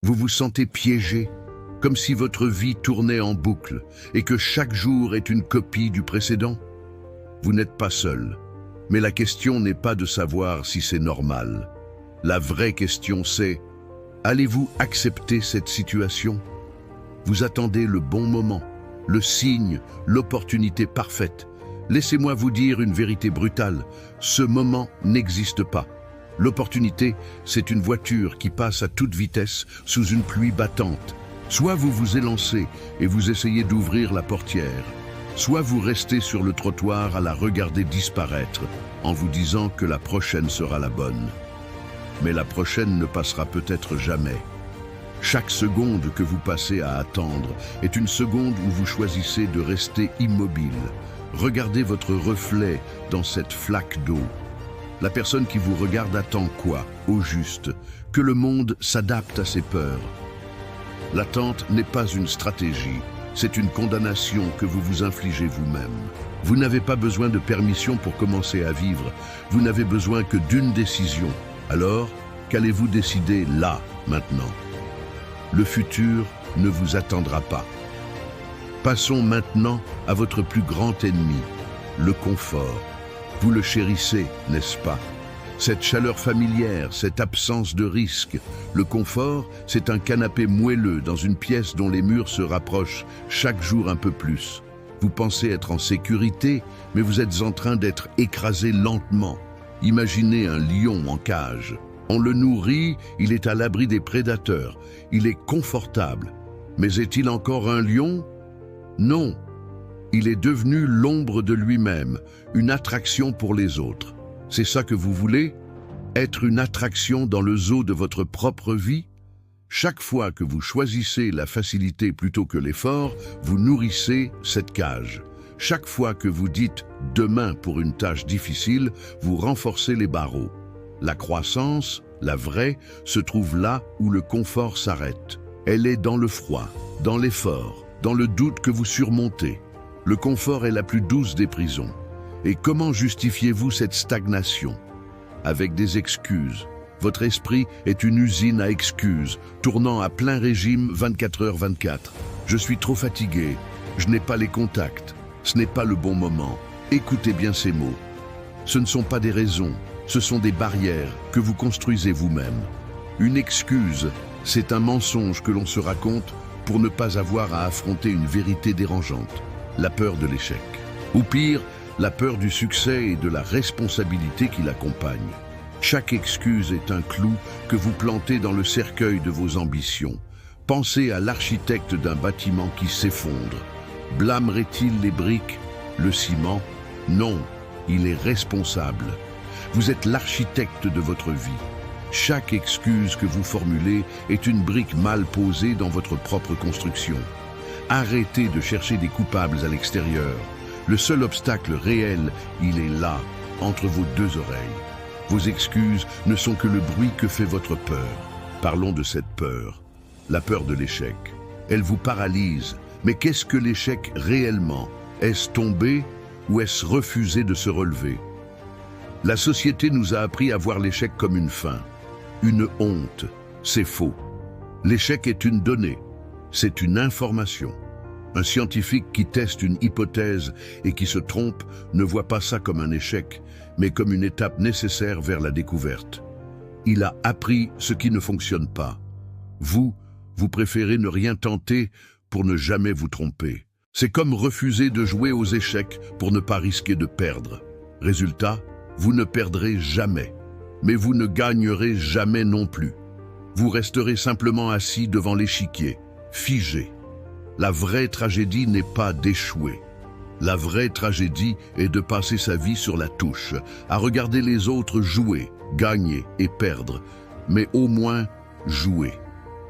Vous vous sentez piégé, comme si votre vie tournait en boucle et que chaque jour est une copie du précédent? Vous n'êtes pas seul, mais la question n'est pas de savoir si c'est normal. La vraie question c'est, allez-vous accepter cette situation? Vous attendez le bon moment, le signe, l'opportunité parfaite. Laissez-moi vous dire une vérité brutale, ce moment n'existe pas. L'opportunité, c'est une voiture qui passe à toute vitesse sous une pluie battante. Soit vous vous élancez et vous essayez d'ouvrir la portière, soit vous restez sur le trottoir à la regarder disparaître en vous disant que la prochaine sera la bonne. Mais la prochaine ne passera peut-être jamais. Chaque seconde que vous passez à attendre est une seconde où vous choisissez de rester immobile. Regardez votre reflet dans cette flaque d'eau. La personne qui vous regarde attend quoi, au juste? Que le monde s'adapte à ses peurs. L'attente n'est pas une stratégie, c'est une condamnation que vous vous infligez vous-même. Vous n'avez pas besoin de permission pour commencer à vivre, vous n'avez besoin que d'une décision. Alors, qu'allez-vous décider là, maintenant? Le futur ne vous attendra pas. Passons maintenant à votre plus grand ennemi, le confort. Vous le chérissez, n'est-ce pas? Cette chaleur familière, cette absence de risque. Le confort, c'est un canapé moelleux dans une pièce dont les murs se rapprochent chaque jour un peu plus. Vous pensez être en sécurité, mais vous êtes en train d'être écrasé lentement. Imaginez un lion en cage. On le nourrit, il est à l'abri des prédateurs. Il est confortable. Mais est-il encore un lion? Non. Il est devenu l'ombre de lui-même, une attraction pour les autres. C'est ça que vous voulez? Être une attraction dans le zoo de votre propre vie? Chaque fois que vous choisissez la facilité plutôt que l'effort, vous nourrissez cette cage. Chaque fois que vous dites « demain » pour une tâche difficile, vous renforcez les barreaux. La croissance, la vraie, se trouve là où le confort s'arrête. Elle est dans le froid, dans l'effort, dans le doute que vous surmontez. Le confort est la plus douce des prisons. Et comment justifiez-vous cette stagnation? Avec des excuses. Votre esprit est une usine à excuses, tournant à plein régime 24h/24. Je suis trop fatigué, je n'ai pas les contacts, ce n'est pas le bon moment. Écoutez bien ces mots. Ce ne sont pas des raisons, ce sont des barrières que vous construisez vous-même. Une excuse, c'est un mensonge que l'on se raconte pour ne pas avoir à affronter une vérité dérangeante. La peur de l'échec. Ou pire, la peur du succès et de la responsabilité qui l'accompagne. Chaque excuse est un clou que vous plantez dans le cercueil de vos ambitions. Pensez à l'architecte d'un bâtiment qui s'effondre. Blâmerait-il les briques, le ciment? Non, il est responsable. Vous êtes l'architecte de votre vie. Chaque excuse que vous formulez est une brique mal posée dans votre propre construction. Arrêtez de chercher des coupables à l'extérieur. Le seul obstacle réel, il est là, entre vos deux oreilles. Vos excuses ne sont que le bruit que fait votre peur. Parlons de cette peur, la peur de l'échec. Elle vous paralyse. Mais qu'est-ce que l'échec réellement? Est-ce tomber ou est-ce refuser de se relever? La société nous a appris à voir l'échec comme une fin, une honte. C'est faux. L'échec est une donnée, c'est une information. Un scientifique qui teste une hypothèse et qui se trompe ne voit pas ça comme un échec, mais comme une étape nécessaire vers la découverte. Il a appris ce qui ne fonctionne pas. Vous préférez ne rien tenter pour ne jamais vous tromper. C'est comme refuser de jouer aux échecs pour ne pas risquer de perdre. Résultat, vous ne perdrez jamais, mais vous ne gagnerez jamais non plus. Vous resterez simplement assis devant l'échiquier, figé. La vraie tragédie n'est pas d'échouer. La vraie tragédie est de passer sa vie sur la touche, à regarder les autres jouer, gagner et perdre, mais au moins jouer.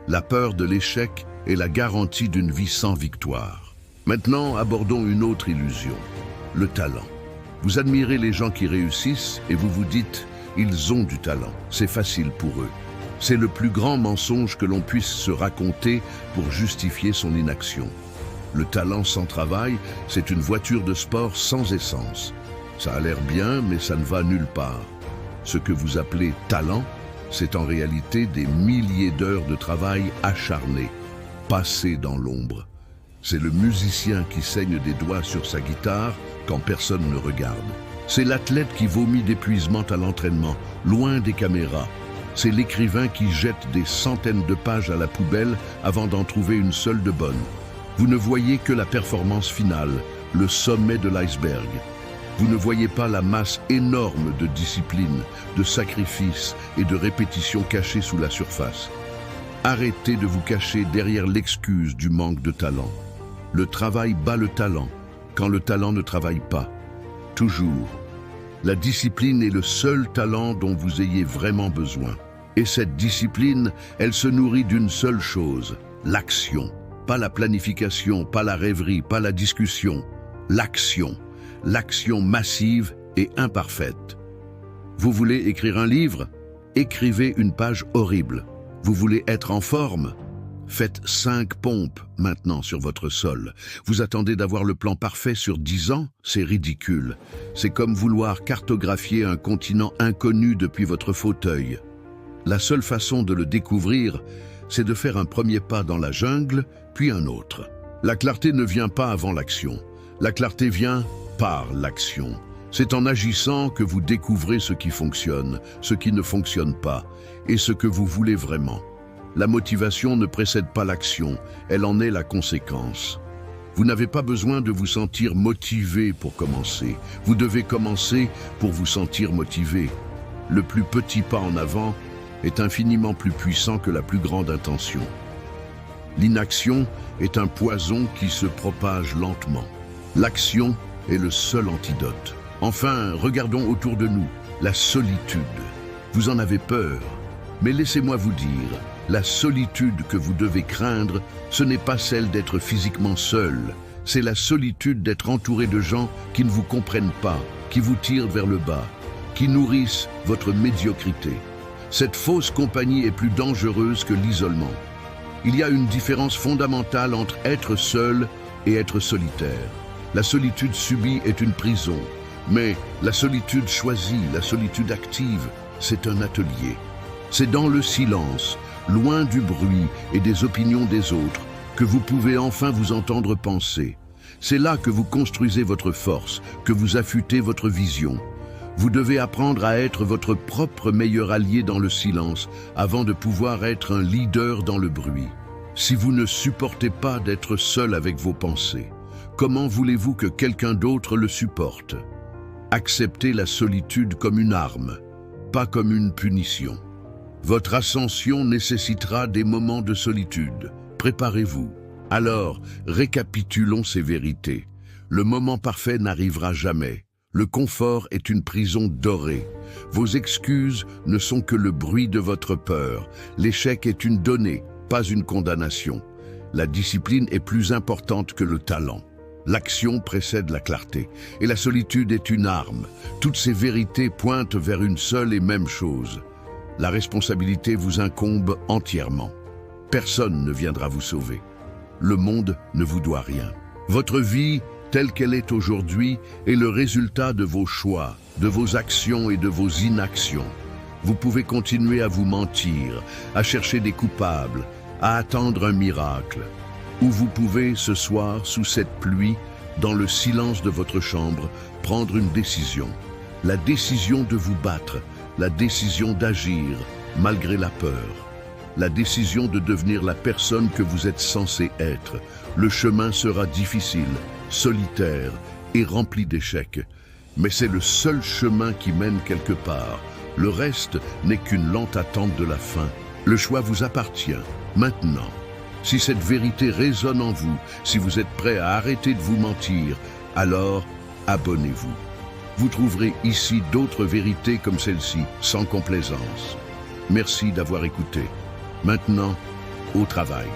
La peur de l'échec est la garantie d'une vie sans victoire. Maintenant, abordons une autre illusion, le talent. Vous admirez les gens qui réussissent et vous vous dites « ils ont du talent, c'est facile pour eux ». C'est le plus grand mensonge que l'on puisse se raconter pour justifier son inaction. Le talent sans travail, c'est une voiture de sport sans essence. Ça a l'air bien, mais ça ne va nulle part. Ce que vous appelez talent, c'est en réalité des milliers d'heures de travail acharné, passées dans l'ombre. C'est le musicien qui saigne des doigts sur sa guitare quand personne ne regarde. C'est l'athlète qui vomit d'épuisement à l'entraînement, loin des caméras. C'est l'écrivain qui jette des centaines de pages à la poubelle avant d'en trouver une seule de bonne. Vous ne voyez que la performance finale, le sommet de l'iceberg. Vous ne voyez pas la masse énorme de discipline, de sacrifices et de répétitions cachées sous la surface. Arrêtez de vous cacher derrière l'excuse du manque de talent. Le travail bat le talent, quand le talent ne travaille pas. Toujours. La discipline est le seul talent dont vous ayez vraiment besoin. Et cette discipline, elle se nourrit d'une seule chose, l'action. Pas la planification, pas la rêverie, pas la discussion. L'action. L'action massive et imparfaite. Vous voulez écrire un livre? Écrivez une page horrible. Vous voulez être en forme? Faites 5 pompes maintenant sur votre sol. Vous attendez d'avoir le plan parfait sur 10 ans? C'est ridicule. C'est comme vouloir cartographier un continent inconnu depuis votre fauteuil. La seule façon de le découvrir, c'est de faire un premier pas dans la jungle, puis un autre. La clarté ne vient pas avant l'action. La clarté vient par l'action. C'est en agissant que vous découvrez ce qui fonctionne, ce qui ne fonctionne pas, et ce que vous voulez vraiment. La motivation ne précède pas l'action, elle en est la conséquence. Vous n'avez pas besoin de vous sentir motivé pour commencer. Vous devez commencer pour vous sentir motivé. Le plus petit pas en avant est infiniment plus puissant que la plus grande intention. L'inaction est un poison qui se propage lentement. L'action est le seul antidote. Enfin, regardons autour de nous, la solitude. Vous en avez peur, mais laissez-moi vous dire, la solitude que vous devez craindre, ce n'est pas celle d'être physiquement seul, c'est la solitude d'être entouré de gens qui ne vous comprennent pas, qui vous tirent vers le bas, qui nourrissent votre médiocrité. Cette fausse compagnie est plus dangereuse que l'isolement. Il y a une différence fondamentale entre être seul et être solitaire. La solitude subie est une prison, mais la solitude choisie, la solitude active, c'est un atelier. C'est dans le silence, loin du bruit et des opinions des autres, que vous pouvez enfin vous entendre penser. C'est là que vous construisez votre force, que vous affûtez votre vision. Vous devez apprendre à être votre propre meilleur allié dans le silence, avant de pouvoir être un leader dans le bruit. Si vous ne supportez pas d'être seul avec vos pensées, comment voulez-vous que quelqu'un d'autre le supporte? Acceptez la solitude comme une arme, pas comme une punition. Votre ascension nécessitera des moments de solitude. Préparez-vous. Alors, récapitulons ces vérités. Le moment parfait n'arrivera jamais. Le confort est une prison dorée. Vos excuses ne sont que le bruit de votre peur. L'échec est une donnée, pas une condamnation. La discipline est plus importante que le talent. L'action précède la clarté, et la solitude est une arme. Toutes ces vérités pointent vers une seule et même chose. La responsabilité vous incombe entièrement. Personne ne viendra vous sauver. Le monde ne vous doit rien. Votre vie, telle qu'elle est aujourd'hui, est le résultat de vos choix, de vos actions et de vos inactions. Vous pouvez continuer à vous mentir, à chercher des coupables, à attendre un miracle. Ou vous pouvez, ce soir, sous cette pluie, dans le silence de votre chambre, prendre une décision. La décision de vous battre, la décision d'agir, malgré la peur. La décision de devenir la personne que vous êtes censé être. Le chemin sera difficile, solitaire et rempli d'échecs. Mais c'est le seul chemin qui mène quelque part. Le reste n'est qu'une lente attente de la fin. Le choix vous appartient, maintenant. Si cette vérité résonne en vous, si vous êtes prêt à arrêter de vous mentir, alors abonnez-vous. Vous trouverez ici d'autres vérités comme celle-ci, sans complaisance. Merci d'avoir écouté. Maintenant, au travail.